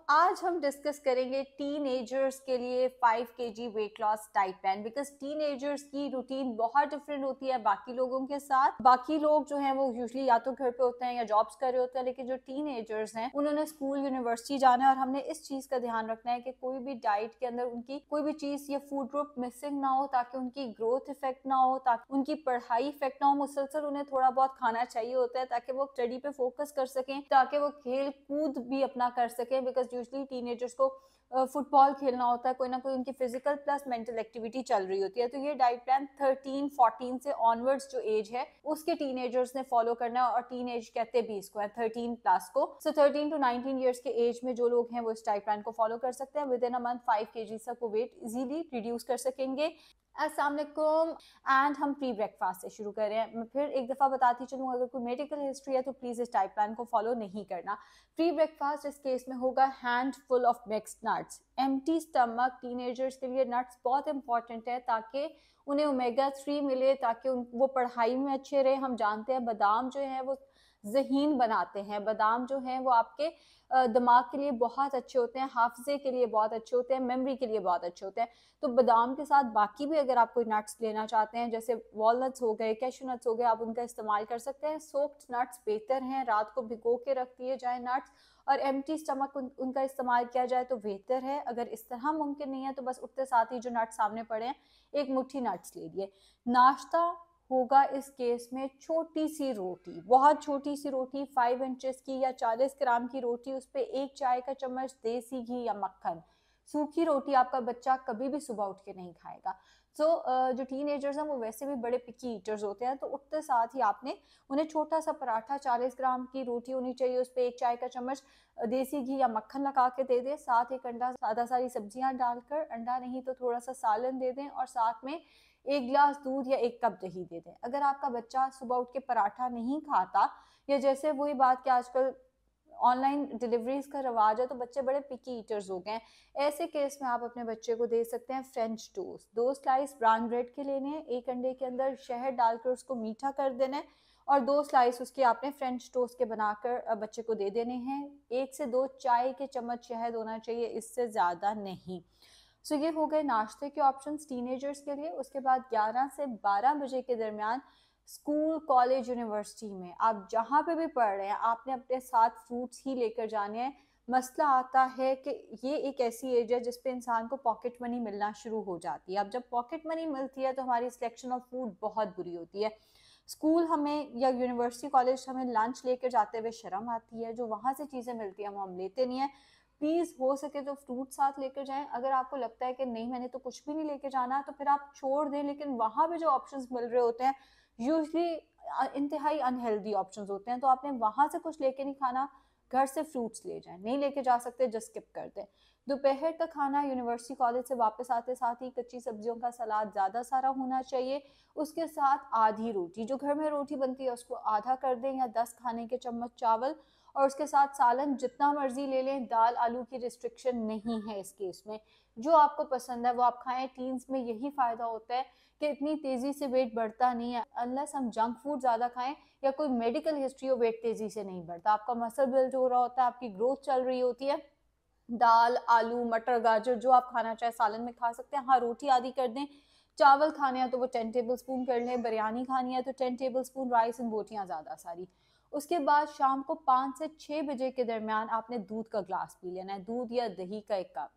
आज हम डिस्कस करेंगे टीनेजर्स के लिए 5 KG weight loss diet plan. Because teenagers की रूटीन बहुत डिफरेंट होती है बाकी लोगों के साथ। बाकी लोग जो हैं वो यूजुअली या तो घर पे होते हैं या जॉब्स कर रहे होते हैं, लेकिन जो टीनेजर्स हैं उन्होंने स्कूल यूनिवर्सिटी जाना है और हमने इस चीज का ध्यान रखना है कि कोई भी डाइट के अंदर उनकी कोई भी चीज या फूड ग्रुप मिसिंग ना हो, ताकि उनकी ग्रोथ इफेक्ट ना हो, ताकि उनकी पढ़ाई इफेक्ट ना हो। मुसलसल उन्हें थोड़ा बहुत खाना चाहिए होता है ताकि वो स्टडी पे फोकस कर सकें, ताकि वो खेल कूद भी अपना कर सकें। बिकॉज यूजली टीनेजर्स को फुटबॉल खेलना होता है, कोई ना कोई उनकी फिजिकल प्लस मेंटल एक्टिविटी चल रही होती है। तो ये डाइट प्लान 13-14 से ऑनवर्ड्स जो एज है उसके टीनेजर्स ने फॉलो करना है। और टीन एज कहते भी इसको है 13 प्लस को। सो 13 to 19 ईयर्स के एज में जो लोग हैं वो इस डाइट प्लान को फॉलो कर सकते हैं। With in a month 5 kg तक वो वेट इजीली रिड्यूस कर सकेंगे। अस्सलाम वालेकुम। एंड हम प्री ब्रेकफास्ट से शुरू कर रहे हैं। मैं फिर एक दफ़ा बताती चलूँ, अगर कोई मेडिकल हिस्ट्री है तो प्लीज़ इस डाइट प्लान को फॉलो नहीं करना। प्री ब्रेकफास्ट इस केस में होगा handful of mixed nuts. Empty stomach teenagers के लिए नट्स बहुत इंपॉर्टेंट है ताकि उन्हें ओमेगा 3 मिले, ताकि वो पढ़ाई में अच्छे रहे। हम जानते हैं बादाम जो है वो ज़हीन बनाते हैं, बादाम जो हैं वो आपके दिमाग के लिए बहुत अच्छे होते हैं, हाफजे के लिए बहुत अच्छे होते हैं, मेमोरी के लिए बहुत अच्छे होते हैं। तो बादाम के साथ बाकी भी अगर आप कोई नट्स लेना चाहते हैं, जैसे वॉलनट्स हो गए, कैशू नट्स हो गए, आप उनका इस्तेमाल कर सकते हैं। सोक्ड नट्स बेहतर हैं, रात को भिगो के रख दिए जाए नट्स, और एम्प्टी स्टमक उनका इस्तेमाल किया जाए तो बेहतर है। अगर इस तरह मुमकिन नहीं है तो बस उठते साथ ही जो नट्स सामने पड़े हैं एक मुट्ठी नट्स ले लिए। नाश्ता होगा इस केस में छोटी सी रोटी, बहुत छोटी सी रोटी, 5 इंचेस की या 40 ग्राम की रोटी, उस पर 1 चाय का चम्मच देसी घी या मक्खन। सूखी रोटी आपका बच्चा कभी भी सुबह उठ के नहीं खाएगा। जो टीनेजर्स हैं वो वैसे भी बड़े पिकी ईटर्स होते हैं, तो उठते साथ ही आपने उन्हें छोटा सा पराठा, 40 ग्राम की रोटी होनी चाहिए, उस पर 1 चाय का चम्मच देसी घी या मक्खन लगा के दे दें, साथ एक अंडा, सादा सारी सब्जियां डालकर, अंडा नहीं तो थोड़ा सा सालन दे दें, और साथ में 1 गिलास दूध या 1 कप दही दे दें। अगर आपका बच्चा सुबह उठ के पराठा नहीं खाता, या जैसे वही बात कि आजकल ऑनलाइन डिलीवरीज का रवाज है तो बच्चे बड़े पिकी ईटर्स हो गए हैं, ऐसे केस में आप अपने बच्चे को दे सकते हैं French toast. 2 slice brown bread के लेने हैं, 1 अंडे के अंदर शहद डालकर उसको मीठा कर देना है, और 2 स्लाइस उसके आपने फ्रेंच टोस्ट के बनाकर बच्चे को दे देने हैं। 1 से 2 चाय के चम्मच शहद होना चाहिए, इससे ज़्यादा नहीं। सो ये हो गए नाश्ते के ऑप्शंस टीनेजर्स के लिए। उसके बाद 11 से 12 बजे के दरमियान स्कूल, कॉलेज, यूनिवर्सिटी में आप जहाँ पे भी पढ़ रहे हैं आपने अपने साथ फ्रूट्स ही लेकर जाने हैं। मसला आता है कि ये एक ऐसी एज है जिस पे इंसान को पॉकेट मनी मिलना शुरू हो जाती है। अब जब पॉकेट मनी मिलती है तो हमारी सिलेक्शन ऑफ फूड बहुत बुरी होती है। स्कूल हमें या यूनिवर्सिटी, कॉलेज हमें लंच लेकर जाते हुए शर्म आती है, जो वहाँ से चीज़ें मिलती हैं वो हम लेते नहीं हैं। प्लीज़ हो सके तो फ्रूट साथ लेकर जाएं। अगर आपको लगता है कि नहीं मैंने तो कुछ भी नहीं लेके जाना, तो फिर आप छोड़ दें, लेकिन वहाँ पे जो ऑप्शंस मिल रहे होते हैं यूजली इंतहाई अनहेल्दी ऑप्शंस होते हैं, तो आपने वहाँ से कुछ लेके नहीं खाना, घर से फ्रूट्स ले जाएं। नहीं लेके जा सकते जस्ट स्किप कर दें। दोपहर का खाना यूनिवर्सिटी, कॉलेज से वापस आते साथ ही कच्ची सब्जियों का सलाद ज़्यादा सारा होना चाहिए, उसके साथ आधी रोटी, जो घर में रोटी बनती है उसको आधा कर दें, या 10 खाने के चम्मच चावल, और उसके साथ सालन जितना मर्जी ले लें। दाल आलू की रिस्ट्रिक्शन नहीं है इस केस में, जो आपको पसंद है वो आप खाएं। टीन्स में यही फ़ायदा होता है कि इतनी तेज़ी से वेट बढ़ता नहीं है, अनलेस हम जंक फूड ज़्यादा खाएं या कोई मेडिकल हिस्ट्री हो, वेट तेज़ी से नहीं बढ़ता। आपका मसल बिल्ड हो रहा होता है, आपकी ग्रोथ चल रही होती है। दाल, आलू, मटर, गाजर जो आप खाना चाहे सालन में खा सकते हैं। हाँ, रोटी आधी कर दें। चावल खाने हैं तो वो 10 टेबल स्पून कर लें। बिरयानी खानी है तो 10 टेबल स्पून राइस, एंड बोटियाँ ज़्यादा सारी। उसके बाद शाम को 5 से 6 बजे के दरमियान आपने दूध का ग्लास पी लेना है, दूध या दही का 1 कप।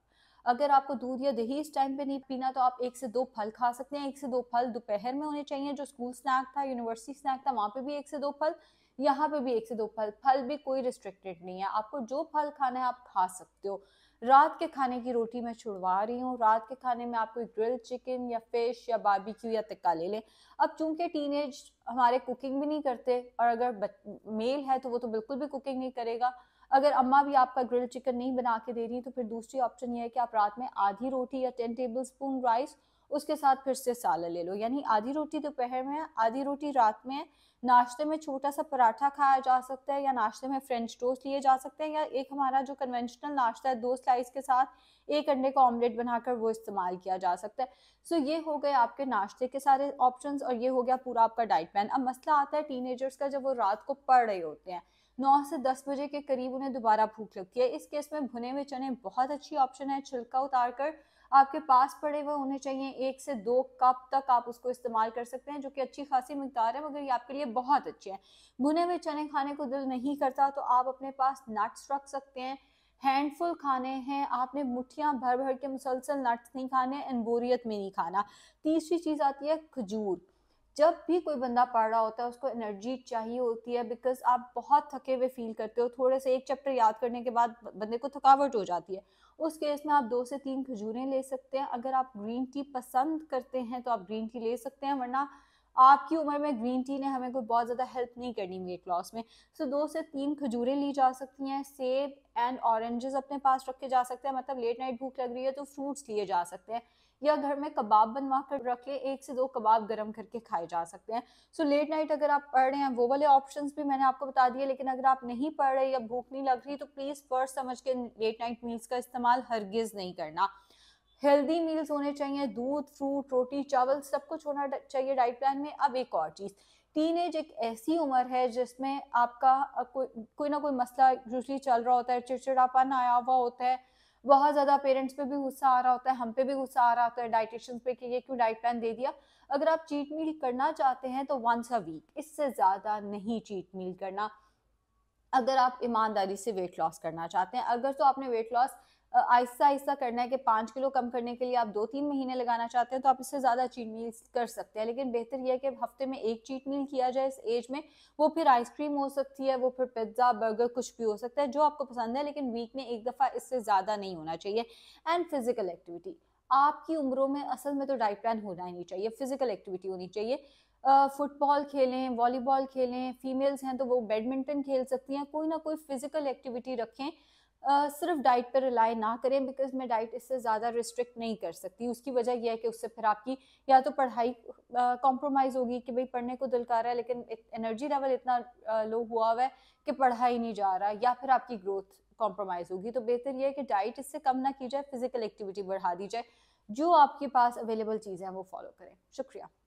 अगर आपको दूध या दही इस टाइम पे नहीं पीना तो आप 1 से 2 फल खा सकते हैं। 1 से 2 फल दोपहर में होने चाहिए, जो स्कूल स्नैक था, यूनिवर्सिटी स्नैक था, वहाँ पे भी 1 से 2 फल, यहाँ पे भी 1 से 2 फल। फल भी कोई रिस्ट्रिक्टेड नहीं है, आपको जो फल खाना है आप खा सकते हो। रात के खाने की रोटी मैं छुड़वा रही हूँ। रात के खाने में आप कोई ग्रिल चिकन या फिश या बारबेक्यू या टिक्का ले लें। अब चूंकि टीनेज हमारे कुकिंग भी नहीं करते, और अगर मेल है तो वो तो बिल्कुल भी कुकिंग नहीं करेगा। अगर अम्मा भी आपका ग्रिल चिकन नहीं बना के दे रही तो फिर दूसरी ऑप्शन ये है कि आप रात में आधी रोटी या 10 टेबल स्पून राइस, उसके साथ फिर से सालन ले लो। यानी आधी रोटी दोपहर में है, आधी रोटी रात में है। नाश्ते में छोटा सा पराठा खाया जा सकता है, या नाश्ते में फ्रेंच टोस्ट लिए जा सकते हैं, या एक हमारा जो कन्वेंशनल नाश्ता है 2 स्लाइस के साथ 1 अंडे का ऑमलेट बनाकर वो इस्तेमाल किया जा सकता है। सो ये हो गए आपके नाश्ते के सारे ऑप्शंस, और ये हो गया पूरा आपका डाइट प्लान। अब मसला आता है टीनेजर्स का, जब वो रात को पढ़ रहे होते हैं 9 से 10 बजे के करीब उन्हें दोबारा भूख लगती है। इस केस में भुने हुए चने बहुत अच्छी ऑप्शन है। छिलका उतार कर आपके पास पड़े हुए होने चाहिए, 1 से 2 कप तक आप उसको इस्तेमाल कर सकते हैं, जो कि अच्छी खासी मिकदार है, मगर ये आपके लिए बहुत अच्छे हैं। भुने हुए चने खाने को दिल नहीं करता तो आप अपने पास नट्स रख सकते हैं। हैंडफुल खाने हैं, आपने मुट्ठियां भर भर के मुसलसल नट्स नहीं खाने, एंड बोरियत में नहीं खाना। तीसरी चीज़ आती है खजूर। जब भी कोई बंदा पढ़ रहा होता है उसको एनर्जी चाहिए होती है, बिकॉज आप बहुत थके हुए फील करते हो, थोड़े से एक चैप्टर याद करने के बाद बंदे को थकावट हो जाती है। उस केस में आप 2 से 3 खजूरें ले सकते हैं। अगर आप ग्रीन टी पसंद करते हैं तो आप ग्रीन टी ले सकते हैं, वरना आपकी उम्र में ग्रीन टी ने हमें कोई बहुत ज़्यादा हेल्प नहीं करनी वेट लॉस में। सो 2 से 3 खजूरें ली जा सकती हैं। सेब एंड ऑरेंजेस अपने पास रखे जा सकते हैं, मतलब लेट नाइट भूख लग रही है तो फ्रूट्स लिए जा सकते हैं, या घर में कबाब बनवा कर रख ले, 1 से 2 कबाब गर्म करके खाए जा सकते हैं। सो लेट नाइट अगर आप पढ़ रहे हैं, वो वाले ऑप्शंस भी मैंने आपको बता दिए, लेकिन अगर आप नहीं पढ़ रहे या भूख नहीं लग रही तो प्लीज़ पढ़ समझ के लेट नाइट मील्स का इस्तेमाल हरगिज़ नहीं करना। हेल्दी मील्स होने चाहिए, दूध, फ्रूट, रोटी, चावल सब कुछ होना चाहिए डाइट प्लान में। अब एक और चीज़, टीनेज एक ऐसी उम्र है जिसमें आपका कोई ना कोई मसला यूजली चल रहा होता है, चिड़चिड़ापन आया हुआ होता है, बहुत ज़्यादा पेरेंट्स पे भी गुस्सा आ रहा होता है, हम पे भी गुस्सा आ रहा होता है डाइटिशियंस पे कि ये क्यों डाइट प्लान दे दिया। अगर आप चीट मील करना चाहते हैं तो वंस अ वीक, इससे ज़्यादा नहीं चीट मील करना। अगर आप ईमानदारी से वेट लॉस करना चाहते हैं, अगर तो आपने वेट लॉस आहिस्ता आहिस्ता करना है कि 5 किलो कम करने के लिए आप 2-3 महीने लगाना चाहते हैं, तो आप इससे ज़्यादा चीट मील कर सकते हैं, लेकिन बेहतर यह है कि हफ्ते में एक चीट मील किया जाए इस एज में। वो फिर आइसक्रीम हो सकती है, वो फिर पिज्ज़ा, बर्गर, कुछ भी हो सकता है जो आपको पसंद है, लेकिन वीक में एक दफ़ा, इससे ज़्यादा नहीं होना चाहिए। एंड फिजिकल एक्टिविटी, आपकी उम्रों में असल में तो डाइट प्लान होना ही नहीं चाहिए, फिजिकल एक्टिविटी होनी चाहिए। फुटबॉल खेलें, वॉलीबॉल खेलें, फीमेल्स हैं तो वो बैडमिंटन खेल सकती हैं, कोई ना कोई फिजिकल एक्टिविटी रखें। सिर्फ डाइट पर रिलाई ना करें, बिकॉज मैं डाइट इससे ज़्यादा रिस्ट्रिक्ट नहीं कर सकती। उसकी वजह यह है कि उससे फिर आपकी या तो पढ़ाई कॉम्प्रोमाइज़ होगी कि भाई पढ़ने को दिल कर रहा है लेकिन एनर्जी लेवल इतना लो हुआ हुआ है कि पढ़ा ही नहीं जा रहा, या फिर आपकी ग्रोथ कॉम्प्रोमाइज़ होगी। तो बेहतर यह है कि डाइट इससे कम ना की जाए, फिजिकल एक्टिविटी बढ़ा दी जाए, जो आपके पास अवेलेबल चीज़ें हैं वो फॉलो करें। शुक्रिया।